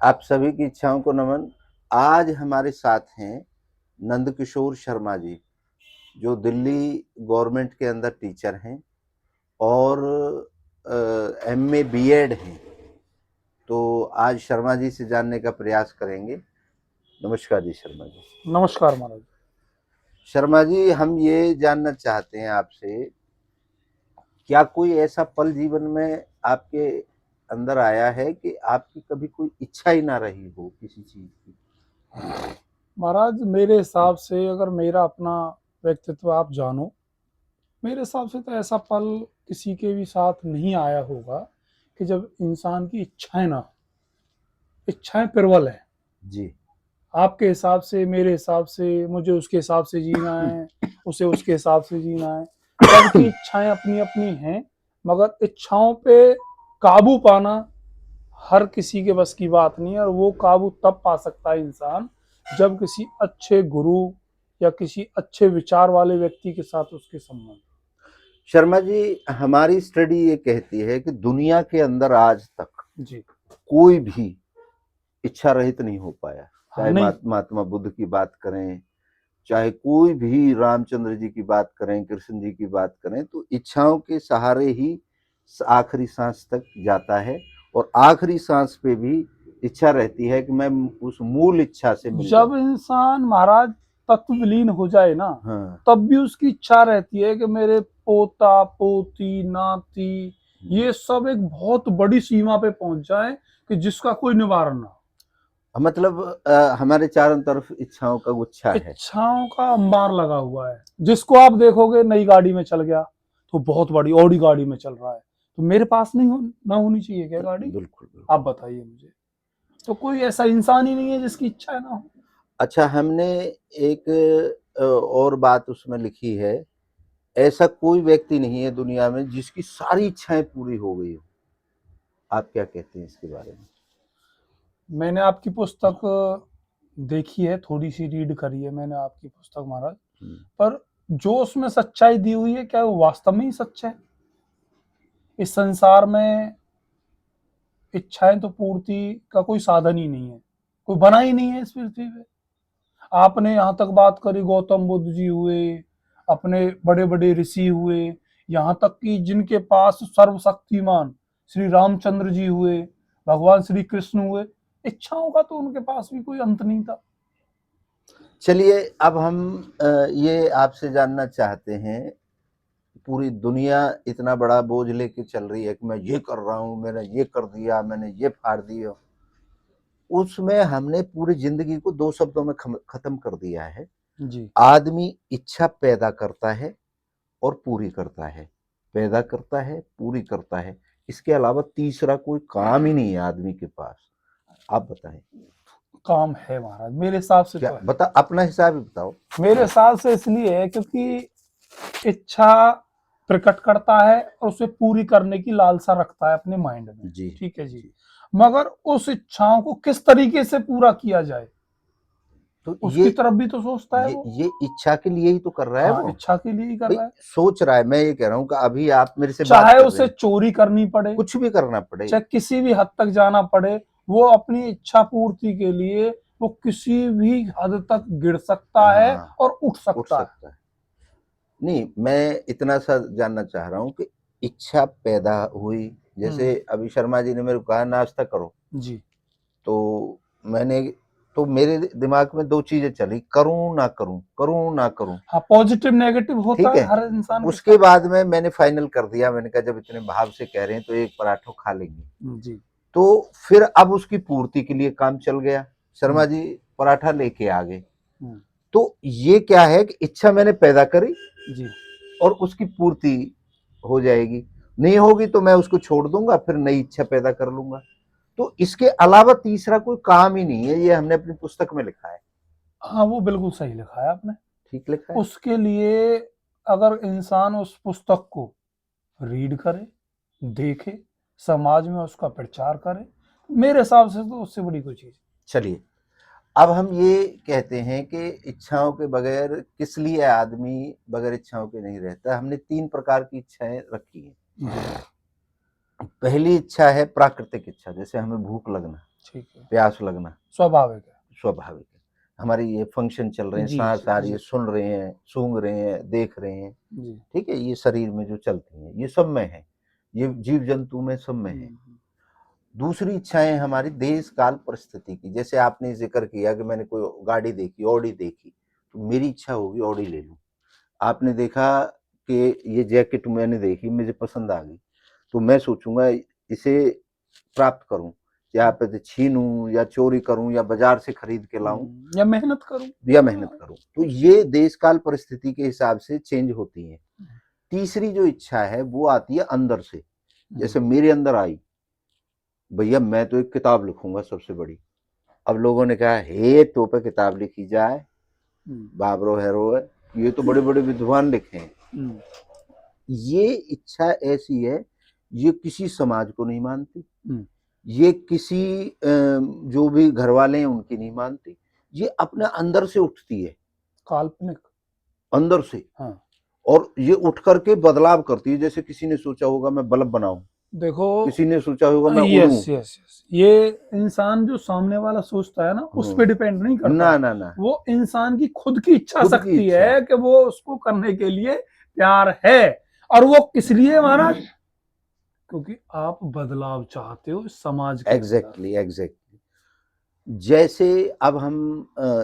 आप सभी की इच्छाओं को नमन। आज हमारे साथ हैं नंदकिशोर शर्मा जी, जो दिल्ली गवर्नमेंट के अंदर टीचर हैं और एमए बीएड हैं। तो आज शर्मा जी से जानने का प्रयास करेंगे। नमस्कार जी शर्मा जी। नमस्कार महाराज। शर्मा जी, हम ये जानना चाहते हैं आपसे, क्या कोई ऐसा पल जीवन में आपके अंदर आया है कि आपकी कभी कोई इच्छा ही ना रही हो किसी चीज की? महाराज मेरे हिसाब से अगर मेरा अपना व्यक्तित्व आप जानो, मेरे हिसाब से तो ऐसा पल किसी के भी साथ नहीं आया होगा कि जब इंसान की इच्छाएं ना, इच्छाएं प्रबल है। जी। आपके हिसाब से, मेरे हिसाब से, मुझे उसके हिसाब से जीना है, उसे उसके हिसाब से जीना है। सबकी इच्छाएं अपनी अपनी हैं, मगर इच्छाओं पे काबू पाना हर किसी के बस की बात नहीं है। और वो काबू तब पा सकता है इंसान जब किसी अच्छे गुरु या किसी अच्छे विचार वाले व्यक्ति के साथ उसके संबंध। शर्मा जी, हमारी स्टडी ये कहती है कि दुनिया के अंदर आज तक जी। कोई भी इच्छा रहित नहीं हो पाया। हाँ, चाहे नहीं। महात्मा बुद्ध की बात करें, चाहे कोई भी रामचंद्र जी की बात करें, कृष्ण जी की बात करें, तो इच्छाओं के सहारे ही आखिरी सांस तक जाता है। और आखिरी सांस पे भी इच्छा रहती है कि मैं उस मूल इच्छा से मिल जब जाऊं। इंसान महाराज तत्व विलीन हो जाए ना, हाँ। तब भी उसकी इच्छा रहती है कि मेरे पोता पोती नाती ये सब एक बहुत बड़ी सीमा पे पहुंच जाए कि जिसका कोई निवारण ना हो। मतलब हमारे चारों तरफ इच्छाओं का गुच्छा है। इच्छाओं का अंबार लगा हुआ है। जिसको आप देखोगे नई गाड़ी में चल गया तो बहुत बड़ी ऑडी गाड़ी में चल रहा है, तो मेरे पास नहीं ना होनी चाहिए क्या गाड़ी? बिल्कुल आप बिल्कुल। बताइए मुझे। तो कोई ऐसा इंसान ही नहीं है जिसकी इच्छा ना हो। अच्छा, हमने एक और बात उसमें लिखी है, ऐसा कोई व्यक्ति नहीं है दुनिया में जिसकी सारी इच्छाएं पूरी हो गई हो। आप क्या कहते हैं इसके बारे में? मैंने आपकी पुस्तक देखी है, थोड़ी सी रीड करी है मैंने आपकी पुस्तक महाराज। पर जो उसमें सच्चाई दी हुई है, क्या वो वास्तव में ही सच है? इस संसार में इच्छाएं तो पूर्ति का कोई साधन ही नहीं है, कोई बना ही नहीं है इस पृथ्वी पे। आपने यहाँ तक बात करी, गौतम बुद्ध जी हुए, अपने बड़े बड़े ऋषि हुए, यहाँ तक कि जिनके पास सर्वशक्तिमान श्री रामचंद्र जी हुए, भगवान श्री कृष्ण हुए, इच्छाओं का तो उनके पास भी कोई अंत नहीं था। चलिए, अब हम ये आपसे जानना चाहते हैं, पूरी दुनिया इतना बड़ा बोझ लेके चल रही है कि मैं ये कर रहा हूँ, मैंने ये कर दिया, मैंने ये फाड़ दिया। उसमें हमने पूरी जिंदगी को दो शब्दों में खत्म कर दिया है। जी। आदमी इच्छा पैदा करता है और पूरी करता है, पैदा करता है, पूरी करता है। इसके अलावा तीसरा कोई काम ही नहीं है आदमी के पास। आप बताएं। काम है महाराज, मेरे हिसाब से क्या तो है। बता, अपना हिसाब ही बताओ। मेरे हिसाब से इसलिए है क्योंकि इच्छा प्रकट करता है और उसे पूरी करने की लालसा रखता है अपने माइंड में। जी ठीक है जी। जी। मगर उस इच्छाओं को किस तरीके से पूरा किया जाए, तो उसकी तरफ भी तो सोचता है ये वो। ये इच्छा के लिए ही तो कर रहा है हाँ, वो। इच्छा के लिए ही कर भाई रहा है। सोच रहा है, मैं ये कह रहा हूँ कि अभी आप मेरे से बात चाहे कर रहे उसे हैं, चोरी करनी पड़े, कुछ भी करना पड़े। चाहे किसी भी हद तक जाना पड़े, वो अपनी इच्छा पूर्ति के लिए वो किसी भी हद तक गिर सकता है हाँ, और उठ उठ सकता है। सकता है। नहीं, मैं इतना सा जानना चाह रहा हूँ कि इच्छा पैदा हुई, जैसे अभी शर्मा जी ने मेरे को कहा नाश्ता करो, जी। तो मैंने, तो मेरे दिमाग में दो चीजें चली, करूं ना करूं, करूं ना करूं। हाँ, पॉजिटिव नेगेटिव होता ठीक है है। हर इंसान के उसके साथ। बाद में मैंने फाइनल कर दिया, मैंने कहा जब इतने भाव से कह रहे हैं तो एक पराठो खा लेंगे। जी। तो फिर अब उसकी पूर्ति के लिए काम चल गया, शर्मा हम्म। जी पराठा लेके आ गए। हम्म। तो ये क्या है कि इच्छा मैंने पैदा करी जी। और उसकी पूर्ति हो जाएगी। नहीं होगी तो मैं उसको छोड़ दूंगा, फिर नई इच्छा पैदा कर लूंगा। तो इसके अलावा तीसरा कोई काम ही नहीं है, ये हमने अपनी पुस्तक में लिखा है। हाँ, वो बिल्कुल सही लिखा है आपने। ठीक लिखा है। उसके लिए अगर इंसान उस पुस्तक को रीड करे, देखे, समाज में उसका प्रचार करे, मेरे हिसाब से तो उससे बड़ी कोई चीज। चलिए, अब हम ये कहते हैं कि इच्छाओं के बगैर किस लिए आदमी बगैर इच्छाओं के नहीं रहता। हमने तीन प्रकार की इच्छाएं रखी हैं। पहली इच्छा है प्राकृतिक इच्छा, जैसे हमें भूख लगना। ठीक है, प्यास लगना स्वाभाविक है। स्वाभाविक है। हमारे ये फंक्शन चल रहे हैं, जी, सांस जी, आ रही है, जी, सुन रहे हैं, सूंघ रहे हैं, देख रहे हैं, जी। ठीक है? ये शरीर में जो चलती हैं, ये सब में है। ये जीव-जंतु में सब में है। हुँ, दूसरी इच्छाएँ हमारी देश, काल, परिस्थिति की। जैसे आपने ज़िक्र किया कि मैंने कोई गाड़ी देखी, ऑडी देखी, तो मेरी इच्छा होगी ऑडी ले लूँ। आपने देखा कि ये जैकेट मैंने देखी, मुझे पसंद आ गई, तो मैं सोचूँगा इसे प्राप्त करूँ, या फिर छीनूँ या चोरी करूँ या बाज़ार से खरीद के लाऊँ या मेहनत करूँ। या मेहनत करूँ। तो ये देश, काल, परिस्थिति के हिसाब से चेंज होती हैं। तीसरी जो इच्छा है वो आती है अंदर से। जैसे मेरे अंदर आई, भैया मैं तो एक किताब लिखूँगा सबसे बड़ी। अब लोगों ने कहा हे तो पे किताब लिखी जाए, बाबरो हैरो है, ये तो बड़े-बड़े विद्वान लिखे हैं। ये इच्छा ऐसी है, ये किसी समाज को नहीं मानती, ये किसी जो भी घरवाले हैं उनकी नहीं मानती, ये अपने अंदर से उठती है, काल्पनिक। अंदर से। हाँ। और ये उठ करके बदलाव करती है। जैसे किसी ने सोचा होगा मैं बल्ब बनाऊं, देखो, किसी ने सोचा होगा मैं यस, उड़ूं। Yes, yes. ये इंसान जो सामने वाला सोचता है ना, उस पे डिपेंड नहीं करता। ना ना ना, वो इंसान की खुद की इच्छा खुद की शक्ति इच्छा। है कि वो उसको करने के लिए तैयार है। और वो किस लिए महाराज? क्योंकि आप बदलाव चाहते हो इस समाज के अंदर। Exactly exactly. जैसे अब हम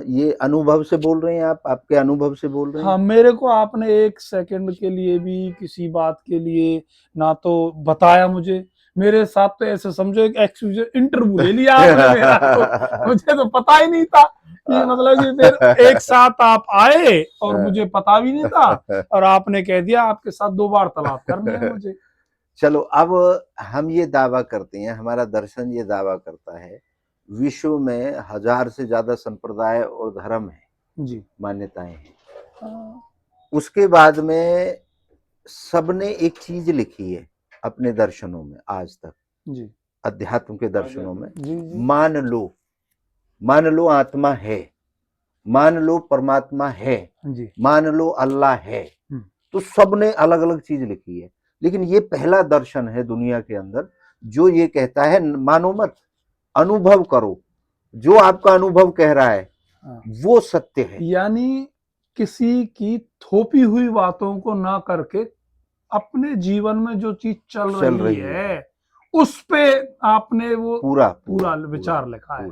ये अनुभव से बोल रहे हैं, आप आपके अनुभव से बोल रहे हैं। हाँ, मेरे को आपने 1 सेकंड के लिए भी किसी बात के लिए ना तो बताया मुझे, मेरे साथ तो ऐसे समझो एक एक्सक्लूसिव इंटरव्यू ले लिया आपने मेरा तो मुझे तो पता ही नहीं था कि मतलब कि फिर एक साथ आप आए और मुझे पता भी नहीं था और आपने कह दिया आपके साथ 2 वार्तालाप करनी है मुझे। चलो अब हम ये दावा करते हैं, हमारा दर्शन ये दावा करता है, विश्व में 1000 से ज्यादा संप्रदाय और धर्म है, जी। मान्यताएं हैं। उसके बाद में सबने एक चीज लिखी है अपने दर्शनों में आज तक, जी। अध्यात्म के दर्शनों में, जी, जी। मान लो आत्मा है, मान लो परमात्मा है, जी। मान लो अल्लाह है। तो सबने अलग अलग चीज लिखी है, लेकिन ये पहला दर्शन है दुनिया के अंदर जो ये कहता है मानो मत, अनुभव करो, जो आपका अनुभव कह रहा है वो सत्य है। यानी किसी की थोपी हुई बातों को ना करके अपने जीवन में जो चीज चल रही है उस पे आपने वो पूरा विचार लिखा है।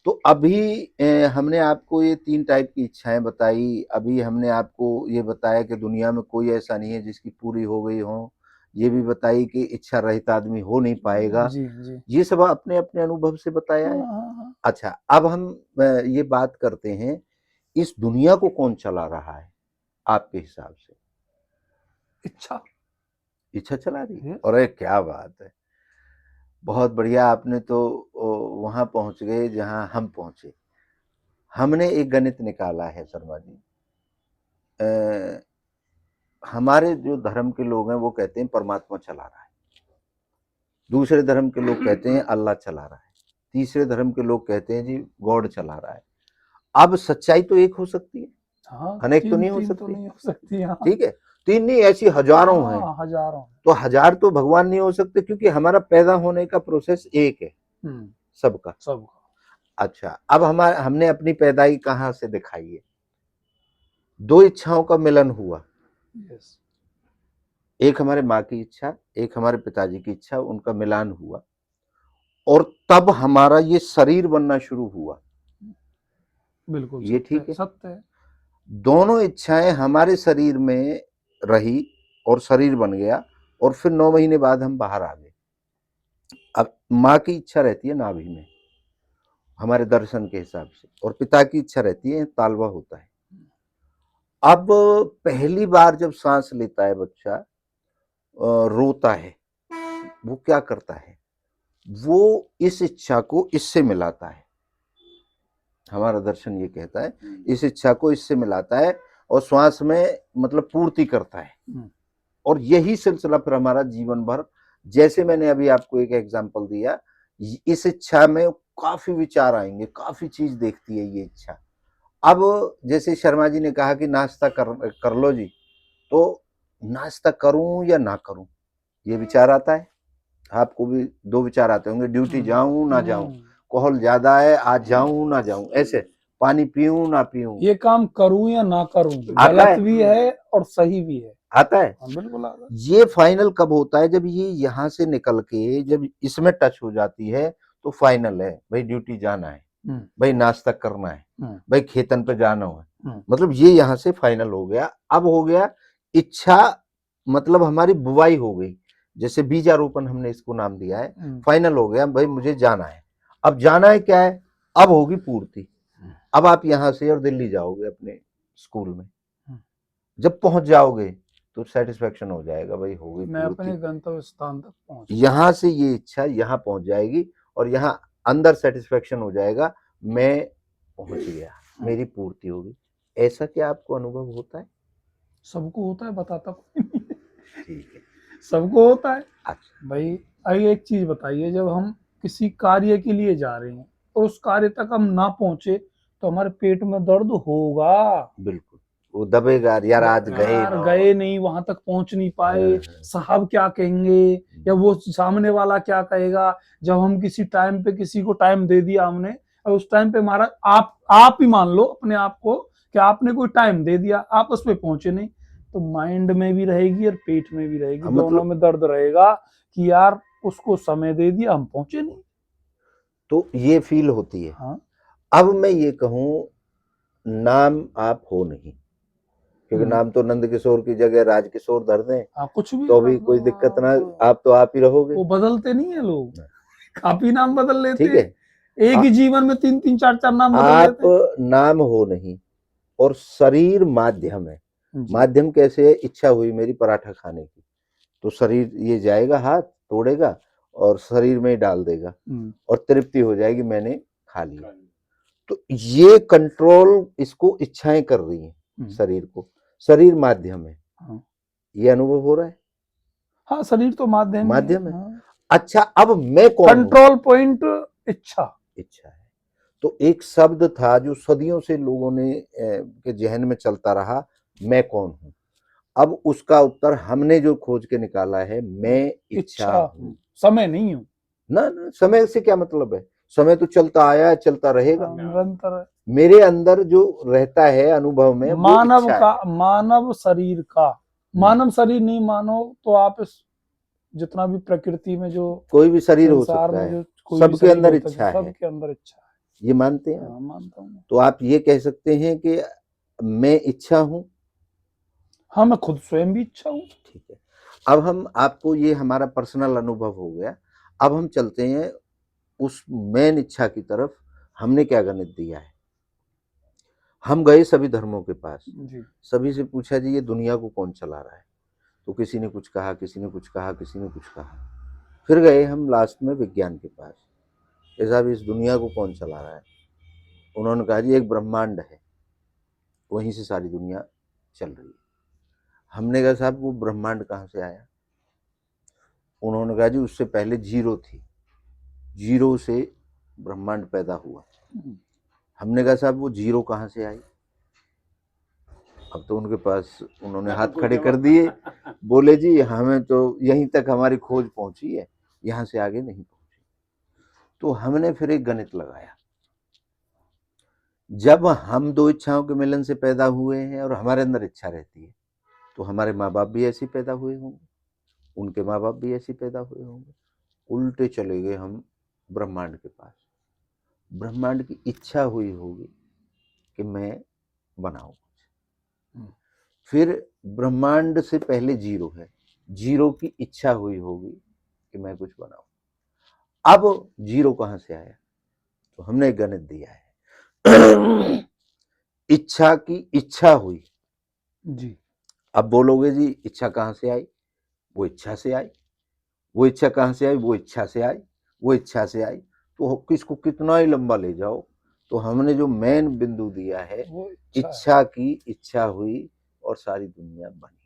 तो अभी हमने आपको ये 3 टाइप की इच्छाएं बताई। अभी हमने आपको ये बताया कि दुनिया में कोई ऐसा नहीं है जिसकी पूरी हो गई हो। ये भी बताई कि इच्छा रहित आदमी हो नहीं पाएगा। जी, जी। ये सब अपने अपने अनुभव से बताया है। अच्छा, अब हम ये बात करते हैं, इस दुनिया को कौन चला रहा है आपके हिसाब से? इच्छा चला रही है। अरे क्या बात है, बहुत बढ़िया। आपने तो वहां पहुंच गए जहां हम पहुंचे। हमने एक गणित निकाला है शर्मा जी। हमारे जो धर्म के लोग हैं वो कहते हैं परमात्मा चला रहा है, दूसरे धर्म के लोग कहते हैं अल्लाह चला रहा है, तीसरे धर्म के लोग कहते हैं जी गॉड चला रहा है। अब सच्चाई तो एक हो सकती है, अनेक तो नहीं हो सकती। ठीक है, 3 नहीं, ऐसी हजारों हैं। हजारों। तो 1000 तो भगवान नहीं हो सकते, क्योंकि हमारा पैदा होने का प्रोसेस एक है सबका। अच्छा, अब हमने अपनी पैदाई कहां से दिखाई है? 2 इच्छाओं का मिलन हुआ। एक हमारे माँ की इच्छा, एक हमारे पिताजी की इच्छा, उनका मिलान हुआ और तब हमारा ये शरीर बनना शुरू हुआ। बिल्कुल ये ठीक है, सत्य है। दोनों इच्छाएं हमारे शरीर में रही और शरीर बन गया और फिर 9 महीने बाद हम बाहर आ गए। अब माँ की इच्छा रहती है नाभि में हमारे दर्शन के हिसाब से, और पिता की इच्छा रहती है तालवा होता है। अब पहली बार जब सांस लेता है बच्चा, रोता है, वो क्या करता है? वो इस इच्छा को इससे मिलाता है। हमारा दर्शन ये कहता है इस इच्छा को इससे मिलाता है और श्वास में मतलब पूर्ति करता है। और यही सिलसिला फिर हमारा जीवन भर, जैसे मैंने अभी आपको एक एग्जांपल दिया, इस इच्छा में काफी विचार आएंगे, काफी चीज देखती है ये इच्छा। अब जैसे शर्मा जी ने कहा कि नाश्ता कर लो जी, तो नाश्ता करूं या ना करूं, ये विचार आता है। आपको भी 2 विचार आते होंगे, ड्यूटी जाऊं ना जाऊं, अल्कोहल ज्यादा है, आज जाऊं ना जाऊं, ऐसे पानी पीऊं ना पीऊं, ये काम करूं या ना करूं, आता गलत है, भी है और सही भी है। आता है। हाँ, बिल्कुल आता है। ये फाइनल कब होता है, जब ये यहाँ से निकल के जब इसमें टच हो जाती है तो फाइनल है, भाई ड्यूटी जाना है, भाई नाश्ता करना है, भाई खेतन पे जाना है, मतलब ये यहाँ से फाइनल हो गया। अब हो गया इच्छा, मतलब हमारी बुवाई हो गई, जैसे बीजारोपण हमने इसको नाम दिया है, फाइनल हो गया, भाई मुझे जाना है। अब जाना है क्या है, अब होगी पूर्ति। अब आप यहाँ से और दिल्ली जाओगे अपने स्कूल में, जब पहुंच जाओगे तो सेटिस्फेक्शन हो जाएगा, भाई हो गई मैं अपने पूर्ति। गंतव्य स्थान तक पहुंच, यहाँ से ये इच्छा यहाँ पहुंच जाएगी और यहाँ अंदर सेटिस्फेक्शन हो जाएगा, मैं पहुंच गया, मेरी पूर्ति होगी। ऐसा क्या आपको अनुभव होता है? सबको होता है, बताता कोई नहीं है। ठीक है, सबको होता है। अच्छा, भाई आइए एक चीज बताइए, जब हम किसी कार्य के लिए जा रहे हैं और उस कार्य तक हम ना पहुंचे तो हमारे पेट में दर्द होगा। बिल्कुल, वो दबेगा, यार आज गए यार ना, गए नहीं, वहां तक पहुंच नहीं पाए, हाँ, साहब क्या कहेंगे या वो सामने वाला क्या कहेगा। जब हम किसी टाइम पे किसी को टाइम दे दिया हमने, और उस टाइम पे हमारा आप ही मान लो अपने आप को कि आपने कोई टाइम दे दिया, आप उस पे पहुंचे नहीं, तो माइंड में भी रहेगी और पेट में भी रहेगी, दोनों मतलब में दर्द रहेगा कि यार उसको समय दे दिया, हम पहुंचे नहीं। तो ये फील होती है। हाँ, अब मैं ये कहूं, नाम आप हो नहीं, क्योंकि नाम तो नंद किशोर की जगह राजकिशोर धर दें हाँ, कुछ भी तो कर भी दो कोई दिक्कत ना, आप तो आप ही रहोगे। वो बदलते नहीं है लोग, काफी नाम बदल लेते ठीक हैं, है, एक ही जीवन में 3-3 4-4 नाम बदल आप लेते हैं। नाम हो नहीं, और शरीर माध्यम है। माध्यम कैसे है, इच्छा हुई मेरी पराठा खाने की, तो शरीर ये जाएगा, हाथ तोड़ेगा और शरीर में ही डाल देगा और तृप्ति हो जाएगी, मैंने खा लिया। तो ये कंट्रोल इसको इच्छाएं कर रही हैं शरीर को, शरीर माध्यम है। ये अनुभव हो रहा है, हाँ, शरीर तो माध्यम है। हाँ। अच्छा, अब मैं कौन हूं? कंट्रोल पॉइंट इच्छा। इच्छा है। तो एक शब्द था जो सदियों से लोगों ने के जहन में चलता रहा, मैं कौन हूं। अब उसका उत्तर हमने जो खोज के निकाला है, मैं इच्छा हूं, समय नहीं हूं ना, ना, समय से क्या मतलब है, समय तो चलता आया है, चलता रहेगा, निरंतर। मेरे अंदर जो रहता है अनुभव में, वो मानव इच्छा का, है। मानव शरीर का, मानव शरीर नहीं मानो तो आप इस जितना भी प्रकृति में जो कोई भी शरीर हो संसार सकता में है, जो कोई भी सबके शरीर अंदर होता है, इच्छा है, सबके अंदर इच्छा है। ये मानते हैं? हाँ, मानता हूँ। तो आप ये कह सकते हैं कि मैं इच्छा हूं? हाँ, मैं खुद स्वयं भी इच्छा हूँ। ठीक है, अब हम आपको, ये हमारा पर्सनल अनुभव हो गया, अब हम चलते हैं उस मेन इच्छा की तरफ। हमने क्या गणित दिया है, हम गए सभी धर्मों के पास जी। सभी से पूछा, जी ये दुनिया को कौन चला रहा है, तो किसी ने कुछ कहा, किसी ने कुछ कहा, किसी ने कुछ कहा। फिर गए हम लास्ट में विज्ञान के पास, साहब इस दुनिया को कौन चला रहा है। उन्होंने कहा जी एक ब्रह्मांड है, वहीं से सारी दुनिया चल रही है। हमने कहा साहब वो ब्रह्मांड कहाँ से आया। उन्होंने कहा जी उससे पहले जीरो थी, जीरो से ब्रह्मांड पैदा हुआ। हमने कहा साहब वो जीरो कहाँ से आई। अब तो उनके पास, उन्होंने हाथ खड़े कर दिए, बोले जी हमें तो यहीं तक हमारी खोज पहुंची है, यहां से आगे नहीं पहुंची। तो हमने फिर एक गणित लगाया, जब हम दो इच्छाओं के मिलन से पैदा हुए हैं और हमारे अंदर इच्छा रहती है, तो हमारे माँ बाप भी ऐसे पैदा हुए होंगे, उनके माँ बाप भी ऐसे पैदा हुए होंगे। उल्टे चले गए हम ब्रह्मांड के पास। ब्रह्मांड की इच्छा हुई होगी कि मैं बनाऊं कुछ। फिर ब्रह्मांड से पहले जीरो है, जीरो की इच्छा हुई होगी कि मैं कुछ बनाऊं। अब जीरो कहां से आया, तो हमने एक गणित दिया है इच्छा की इच्छा हुई जी। अब बोलोगे जी इच्छा कहां से आई, वो इच्छा से आई। वो इच्छा कहां से आई, वो इच्छा से आई। वो इच्छा से आई, तो किसको कितना ही लंबा ले जाओ, तो हमने जो मेन बिंदु दिया है, इच्छा की इच्छा हुई और सारी दुनिया बनी।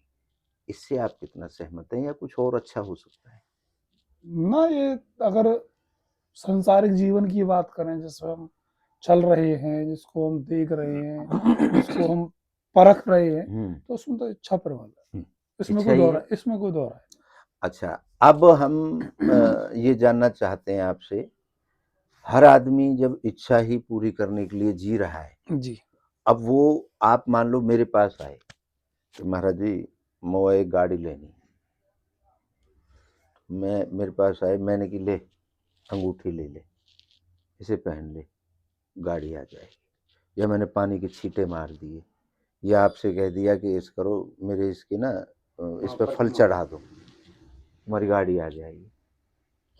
इससे आप कितना सहमत हैं या कुछ और अच्छा हो सकता है? ना, ये अगर सांसारिक जीवन की बात करें, जिसमें हम चल रहे हैं, जिसको हम देख रहे हैं, जिसको हम परख रहे हैं, तो उसमें तो इच्छा प्रबल है, इसमें कोई दौर है, इसमें कोई दौर है। अच्छा, अब हम ये जानना चाहते हैं आपसे, हर आदमी जब इच्छा ही पूरी करने के लिए जी रहा है, जी। अब वो आप मान लो मेरे पास आए कि महाराज जी मोए एक गाड़ी लेनी, मैं मेरे पास आए, मैंने कि ले अंगूठी ले ले, इसे पहन ले, गाड़ी आ जाएगी। या मैंने पानी के छींटे मार दिए, या आपसे कह दिया कि इस करो मेरे इसके ना इस पर फल चढ़ा दो, तुम्हारी गाड़ी आ जाएगी।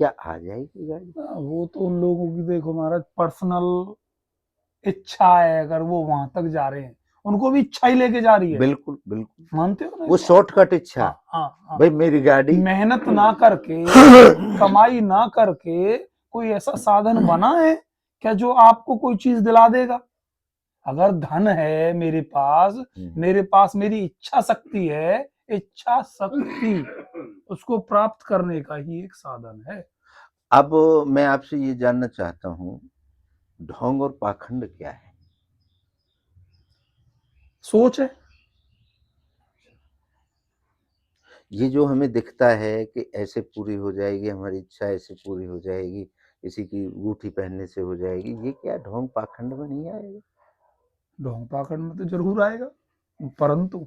क्या आ जाएगी गाड़ी? वो तो उन लोगों की देखो महाराज पर्सनल इच्छा है, अगर वो वहां तक जा रहे हैं, उनको भी इच्छा ही लेके जा रही है। बिल्कुल बिल्कुल, मानते हो ना वो इस बात शॉर्टकट इच्छा। हाँ हाँ हाँ। भाई मेरी गाड़ी मेहनत ना करके कमाई ना करके कोई ऐसा साधन बना है क्या जो आपको कोई चीज दिला देगा? अगर धन है मेरे पास मेरी इच्छा शक्ति है, इच्छा शक्ति उसको प्राप्त करने का ही एक साधन है। अब मैं आपसे ये जानना चाहता हूँ, ढोंग और पाखंड क्या है? सोच है। ये जो हमें दिखता है कि ऐसे पूरी हो जाएगी हमारी इच्छा, ऐसे पूरी हो जाएगी, किसी की अंगूठी पहनने से हो जाएगी, ये क्या ढोंग पाखंड में नहीं आएगा? ढोंग पाखंड में तो जरूर आएगा, परंतु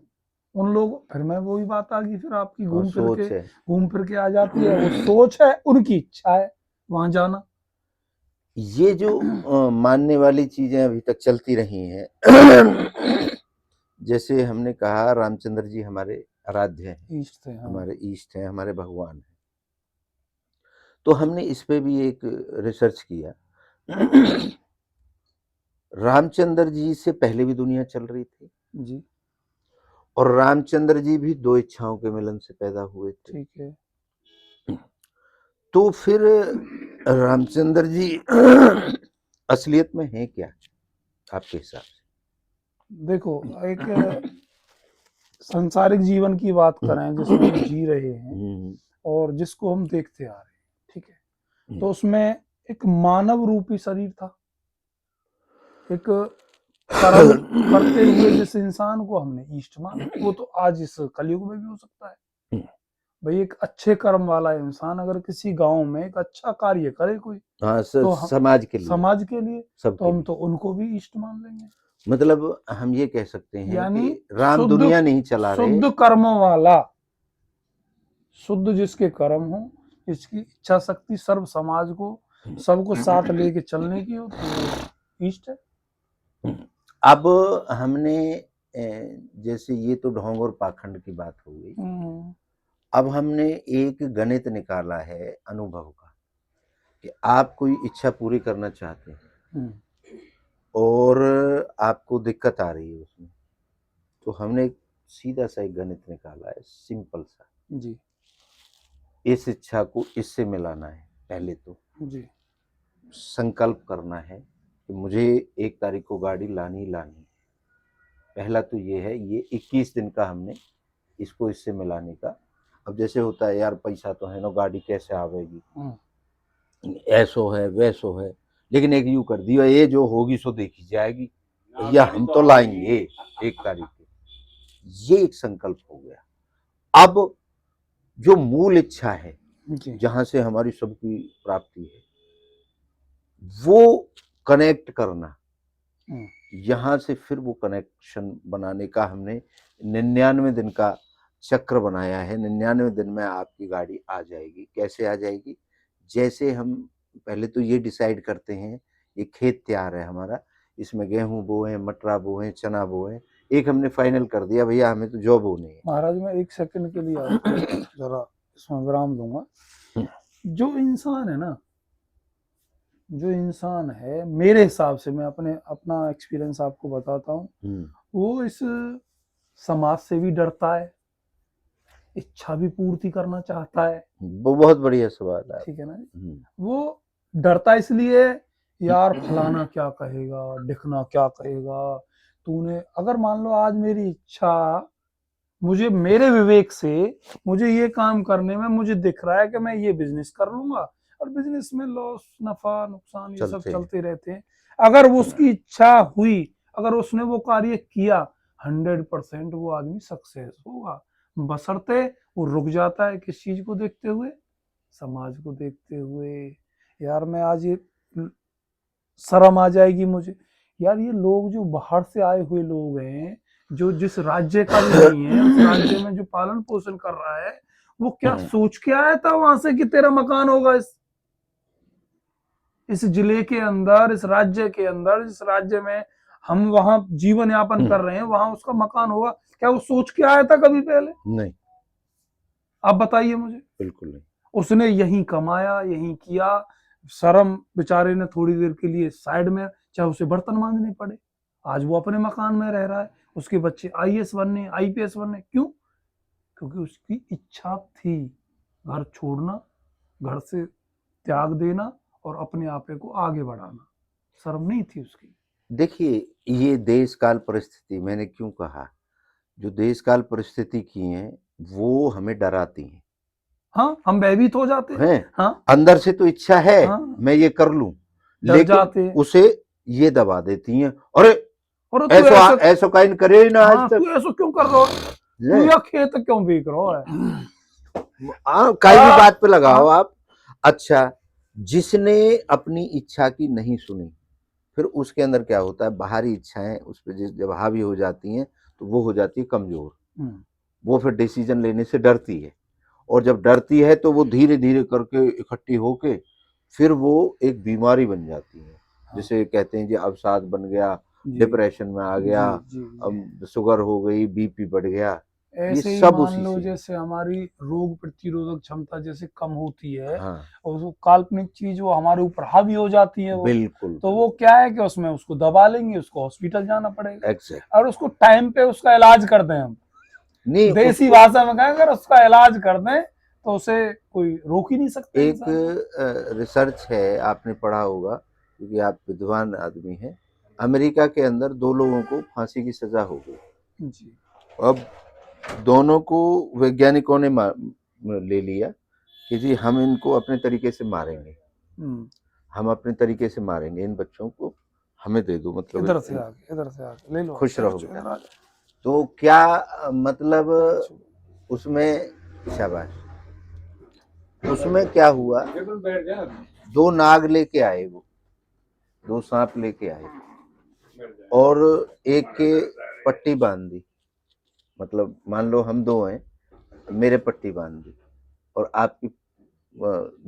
उन लोग फिर मैं वही बात आ गई फिर आपकी सोच है। घूम फिर के आ जाती है। वो सोच है, उनकी इच्छा है वहां जाना। ये जो मानने वाली चीजें अभी तक चलती रही हैं जैसे हमने कहा रामचंद्र जी हमारे आराध्य हैं, इष्ट थे, हाँ। हमारे इष्ट हैं, हमारे भगवान हैं। तो हमने इस पे भी एक रिसर्च किया रामचंद्र जी से पहले भी दुनिया चल रही थी जी। और रामचंद्र जी भी दो इच्छाओं के मिलन से पैदा हुए थे। ठीक है। तो फिर रामचंद्र जी असलियत में हैं क्या आपके हिसाब से? देखो, एक सांसारिक जीवन की बात करें जिसमें हम जी रहे हैं और जिसको हम देखते आ रहे हैं, ठीक है, तो उसमें एक मानव रूपी शरीर था, एक कर्म करते हुए जिस इंसान को हमने इष्ट माना, वो तो आज इस कलयुग में भी हो सकता है। भाई एक अच्छे कर्म वाला इंसान अगर किसी गांव में एक अच्छा कार्य करे कोई, हाँ, तो हम समाज के लिए, समाज के लिए, तो सबके हम लिए। तो उनको भी इष्ट मान लेंगे। मतलब हम ये कह सकते हैं यानी कि राम दुनिया नहीं चला रहे, शुद्ध कर्मों वाला, शुद्ध जिसके कर्म हो, जिसकी इच्छा शक्ति सर्व समाज को, सबको साथ लेके चलने की हो, तो वो इष्ट है। अब हमने जैसे ये तो ढोंग और पाखंड की बात हो गई, अब हमने एक गणित निकाला है अनुभव का कि आप कोई इच्छा पूरी करना चाहते हैं और आपको दिक्कत आ रही है उसमें, तो हमने एक सीधा सा एक गणित निकाला है, सिंपल सा जी। इस इच्छा को इससे मिलाना है। पहले तो जी। संकल्प करना है कि मुझे 1 तारीख को गाड़ी लानी लानी है। पहला तो ये है, ये 21 दिन का हमने इसको इससे मिलाने का। अब जैसे होता है यार पैसा तो है ना, गाड़ी कैसे आवेगी, ऐसो है वैसो है, लेकिन एक यूं कर दिया, ये जो होगी सो देखी जाएगी, या हम तो लाएंगे 1 तारीख को, ये एक संकल्प हो गया। अब जो मूल इच्छा है जहां से हमारी सबकी प्राप्ति है, वो कनेक्ट करना, यहां से फिर वो कनेक्शन बनाने का हमने 99 दिन का चक्र बनाया है। 99 दिन में आपकी गाड़ी आ जाएगी। कैसे आ जाएगी? जैसे हम पहले तो ये डिसाइड करते हैं, ये खेत तैयार है हमारा, इसमें गेहूं बोए, मटरा बोए, चना बोए, एक हमने फाइनल कर दिया भैया हमें तो जौ बोने है। महाराज मैं 1 सेकंड के लिए आपको जरा इसमें विराम दूंगा। जो इंसान है ना, जो इंसान है, मेरे हिसाब से, मैं अपना एक्सपीरियंस आपको बताता हूँ, वो इस समाज से भी डरता है, इच्छा भी पूर्ति करना चाहता है। वो बहुत बढ़िया सवाल है। ठीक है ना? वो डरता इसलिए, यार फलाना क्या कहेगा, दिखना क्या कहेगा, तूने अगर मान लो आज मेरी इच्छा, मुझे मेरे विवेक से मुझे ये काम करने में मुझे दिख रहा है कि मैं ये बिजनेस कर लूंगा, और बिजनेस में लॉस नफा नुकसान ये सब चलते रहते हैं। अगर वो उसकी इच्छा हुई, अगर उसने वो कार्य किया, 100% वो आदमी सक्सेस होगा, बशर्ते वो रुक जाता है किस चीज को देखते हुए, समाज को देखते हुए। यार मैं आज ये शर्म आ जाएगी मुझे। यार ये लोग जो बाहर से आए हुए लोग हैं, जो जिस राज्य का भी नहीं है, उस राज्य में जो पालन पोषण कर रहा है, वो क्या सोच के आया था वहां से कि तेरा मकान होगा इस जिले के अंदर, इस राज्य के अंदर, जिस राज्य में हम वहां जीवन यापन कर रहे हैं, वहां उसका मकान होगा? क्या वो सोच के आया था कभी पहले? नहीं, आप बताइए मुझे। बिल्कुल नहीं। उसने यहीं कमाया, यहीं किया, शर्म बेचारे ने थोड़ी देर के लिए साइड में, चाहे उसे बर्तन मांजने पड़े। आज वो अपने मकान में रह रहा है, उसके बच्चे आईएएस बनने, आईपीएस बनने। क्यों? क्योंकि उसकी इच्छा थी घर छोड़ना, घर से त्याग देना और अपने आपे को आगे बढ़ाना। शर्म नहीं थी उसकी। देखिए, ये देश काल परिस्थिति, मैंने क्यों कहा, जो देश काल परिस्थिति की हैं वो हमें डराती हैं। हाँ, हम भयभीत हो जाते हैं। हैं? हाँ, अंदर से तो इच्छा है हाँ, मैं ये कर लूं, डर लेकिन जाते हैं। उसे ये दबा देती हैं, अरे और तू ऐसा ऐसा, ऐसा काइन करे ही ना आज हाँ, तक। तू ऐसा क्यों कर रहा है? तू ले, यह खेत क्यों बेच रहा है? काई भी हाँ, बात पे लगाओ हाँ, आप। अच्छा, जिसने अपनी इच्छा की नहीं सुनी, फिर उसके अंदर क्या होता है, बाहरी इच्छाएं उस पर जब हावी हो जाती हैं तो वो हो जाती है कमजोर। वो फिर डिसीजन लेने से डरती है, और जब डरती है तो वो धीरे धीरे करके इकट्ठी होके फिर वो एक बीमारी बन जाती है। हाँ, जिसे कहते हैं कि अवसाद बन गया, जी, डिप्रेशन में आ गया, जी, जी, जी। अब शुगर हो गई, बीपी बढ़ गया, ये ऐसे ही सब मान उसी लो से है। जैसे हमारी रोग प्रतिरोधक क्षमता जैसे कम होती है, हाँ, और वो काल्पनिक चीज वो हमारे ऊपर हावी हो जाती है, वो बिल्कुल तो वो क्या है कि उसमें उसको दबा लेंगे, उसको हॉस्पिटल जाना पड़ेगा एग्जैक्ट। और उसको टाइम पे उसका इलाज कर दें हम। नहीं, देसी उसको भाषा में कहें, अगर उसका इलाज कर दें तो उसे कोई रोक ही नहीं सकते एक इंसान को। रिसर्च है, आपने पढ़ा होगा क्योंकि आप विद्वान आदमी हैं। अमेरिका के अंदर दो लोगों को फांसी की सजा हो गई। जी, अब दोनों को वैज्ञानिकों ने ले लिया कि जी हम इनको अपने तरीके से मारेंगे, हम अपने तरीके से मारेंगे इन बच्चों को, हमें दे दो, मतलब इधर से आगे, इधर से आगे ले लो, खुश इधर रहो चलो, बेटा। इधर आ जाओ, तो क्या मतलब इधर चलो। उसमें, शाबाश, उसमें क्या हुआ, दो नाग लेके आए, वो दो सांप लेके आए और एक के पट्टी बांध दी, मतलब मान लो हम दो हैं, मेरे पट्टी बांध दी और आपकी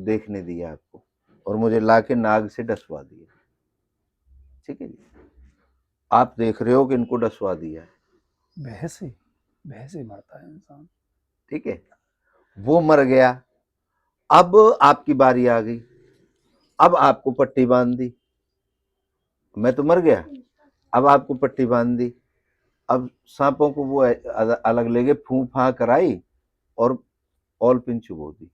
देखने दिया आपको, और मुझे लाके नाग से डसवा दिया। ठीक है जी, आप देख रहे हो कि इनको डसवा दिया, बहसे मरता है इंसान। ठीक है, वो मर गया। अब आपकी बारी आ गई, अब आपको पट्टी बांध दी, मैं तो मर गया, अब आपको पट्टी बांध दी। अब सांपों को वो अलग ले गए, फूं फां कराई और ऑल पिन चुबो दी,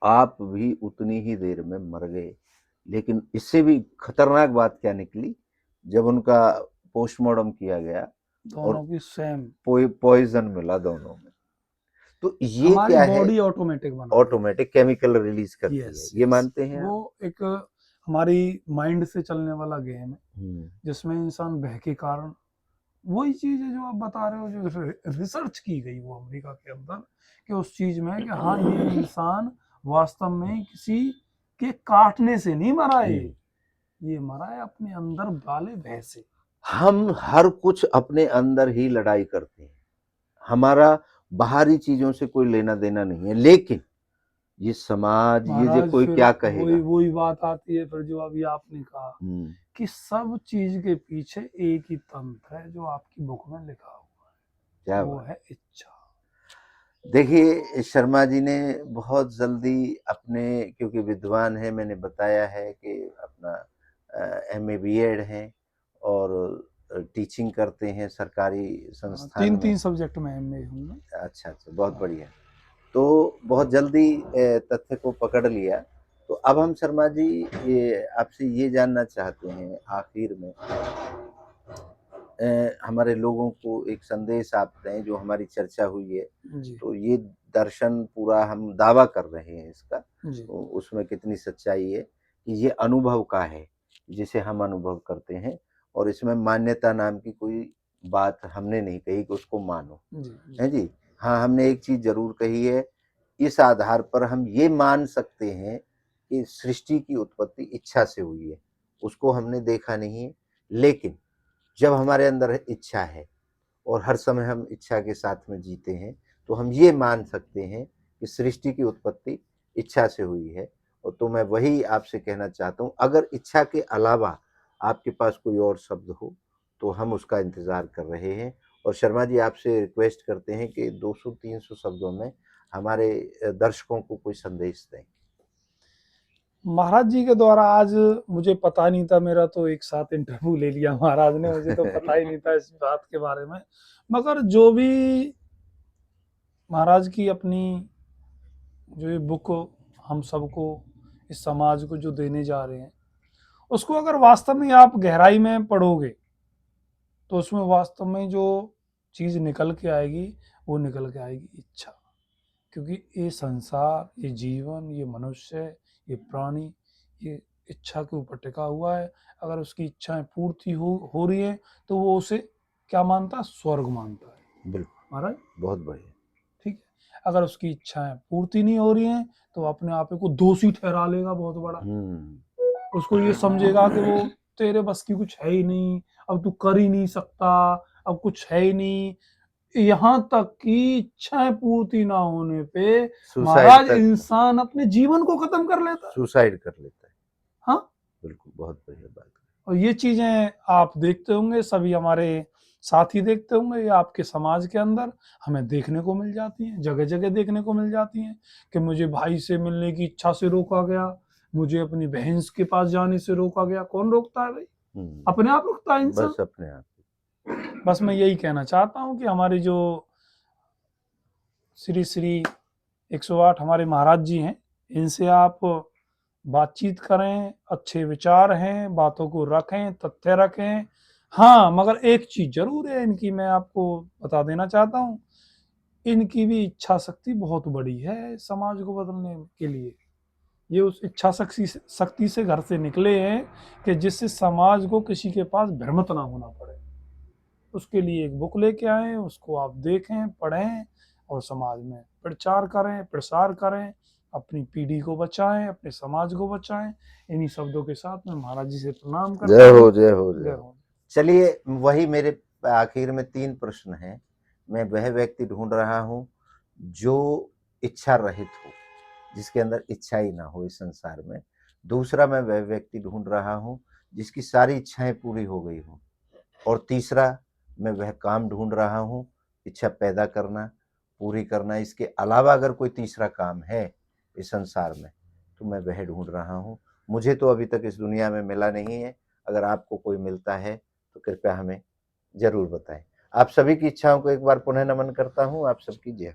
आप भी उतनी ही देर में मर गए। लेकिन इससे भी खतरनाक बात क्या निकली, जब उनका पोस्टमार्टम किया गया और दोनों की सेम, पॉइजन मिला दोनों में। तो ये हमारी क्या है, बॉडी ऑटोमेटिक बना रही है। ऑटोमेटिक केमिकल रिलीज करती है, यस, ये यस, मानते हैं आप? वो एक हमारी माइंड से चलने वाला गेम है, हम्म, जिसमें इंसान बह के कारण, वही चीज है जो आप बता रहे हो, जो रिसर्च की गई वो अमेरिका के अंदर, कि उस चीज में कि हाँ ये इंसान वास्तव में किसी के काटने से नहीं मरा है, ये मरा है अपने अंदर वाले भय से। हम हर कुछ अपने अंदर ही लड़ाई करते हैं, हमारा बाहरी चीजों से कोई लेना देना नहीं है। लेकिन ये समाज, ये जो महाराज कोई फिर क्या वही कहेगा। वही बात आती है फिर जो अभी आपने कहा कि सब चीज के पीछे एक ही तंत्र है जो आपकी बुक में लिखा हुआ है, क्या वो बात। है इच्छा। देखिए, शर्मा जी ने बहुत जल्दी अपने, क्योंकि विद्वान है, मैंने बताया है कि अपना एमए बीएड है और टीचिंग करते हैं सरकारी संस्थान तीन में। तीन सब्जेक्ट में एमए हूँ मैं। अच्छा अच्छा, बहुत बढ़िया। तो बहुत जल्दी तथ्य को पकड़ लिया। तो अब हम शर्मा जी ये आपसे ये जानना चाहते हैं आखिर में, हमारे लोगों को एक संदेश आप दें, जो हमारी चर्चा हुई है, जी, तो ये दर्शन पूरा हम दावा कर रहे हैं इसका, जी, तो उसमें कितनी सच्चाई है कि ये अनुभव का है जिसे हम अनुभव करते हैं, और इसमें मान्यता नाम की कोई बात हमने नहीं कही कि उसको मानो, जी, है जी, जी। हाँ, हमने एक चीज जरूर कही है, इस आधार पर हम ये मान सकते हैं इस सृष्टि की उत्पत्ति इच्छा से हुई है, उसको हमने देखा नहीं है। लेकिन जब हमारे अंदर इच्छा है और हर समय हम इच्छा के साथ में जीते हैं, तो हम ये मान सकते हैं कि सृष्टि की उत्पत्ति इच्छा से हुई है। और तो मैं वही आपसे कहना चाहता हूँ, अगर इच्छा के अलावा आपके पास कोई और शब्द हो, तो हम उसका इंतज़ार कर रहे हैं। और शर्मा जी, आपसे रिक्वेस्ट करते हैं कि 200-300 शब्दों में हमारे दर्शकों को कोई संदेश दें। महाराज जी के द्वारा आज मुझे पता नहीं था, मेरा तो एक साथ इंटरव्यू ले लिया महाराज ने, मुझे तो पता ही नहीं था इस बात के बारे में। मगर जो भी महाराज की अपनी जो ये बुक हम सबको, इस समाज को जो देने जा रहे हैं, उसको अगर वास्तव में आप गहराई में पढ़ोगे तो उसमें वास्तव में जो चीज़ निकल के आएगी वो निकल के आएगी इच्छा। क्योंकि ये संसार, ये जीवन, ये मनुष्य, ये प्राणी, ये इच्छा के ऊपर टिका हुआ है। अगर उसकी इच्छाएं पूर्ति हो रही है तो वो उसे क्या मानता है? स्वर्ग मानता है। बिल्कुल, महाराज बहुत बढ़िया। ठीक है। अगर उसकी इच्छाएं पूर्ति नहीं हो रही हैं तो अपने आप को दोषी ठहरा लेगा बहुत बड़ा। उसको ये समझेगा कि वो तेरे बस की कुछ है ही नहीं, अब तू कर ही नहीं सकता, अब कुछ है ही नहीं। यहाँ तक कि इच्छाएं पूर्ति ना होने पे सुसाइड महाराज तक, इंसान अपने जीवन को खत्म कर लेता है। सुसाइड कर लेता है। हाँ, बिल्कुल, बहुत बढ़िया बात। और ये चीजें आप देखते होंगे, सभी हमारे साथी देखते होंगे, ये आपके समाज के अंदर हमें देखने को मिल जाती हैं, जगह जगह देखने को मिल जाती हैं कि मुझे भाई से मिलने की इच्छा से रोका गया, मुझे अपनी बहन के पास जाने से रोका गया। कौन रोकता है भाई? अपने आप रुकता है इंसान। बस अपने आप। बस मैं यही कहना चाहता हूँ कि हमारे जो श्री श्री 108 हमारे महाराज जी हैं, इनसे आप बातचीत करें, अच्छे विचार हैं, बातों को रखें, तथ्य रखें। हाँ, मगर एक चीज जरूर है इनकी, मैं आपको बता देना चाहता हूँ, इनकी भी इच्छा शक्ति बहुत बड़ी है समाज को बदलने के लिए। ये उस इच्छा शक्ति से घर से निकले हैं कि जिससे समाज को किसी के पास भ्रमित ना होना पड़े। उसके लिए एक बुक लेके आए, उसको आप देखें, पढ़ें और समाज में प्रचार करें, प्रसार करें, अपनी पीढ़ी को बचाएं, अपने समाज को बचाएं। इन्हीं शब्दों के साथ मैं महाराज जी से प्रणाम करता जय हूँ। हो, जय हो, जय जय हो। हो। चलिए, वही मेरे आखिर में 3 प्रश्न हैं। मैं वह व्यक्ति ढूंढ रहा हूँ जो इच्छा रहित हो, जिसके अंदर इच्छा ही ना हो इस संसार में। दूसरा, मैं वह व्यक्ति ढूंढ रहा हूँ जिसकी सारी इच्छाएं पूरी हो गई हो। और तीसरा, मैं वह काम ढूंढ रहा हूँ, इच्छा पैदा करना, पूरी करना। इसके अलावा अगर कोई तीसरा काम है इस संसार में, तो मैं वह ढूंढ रहा हूँ। मुझे तो अभी तक इस दुनिया में मिला नहीं है। अगर आपको कोई मिलता है तो कृपया हमें जरूर बताएं। आप सभी की इच्छाओं को एक बार पुनः नमन करता हूँ। आप सबकी जय हो।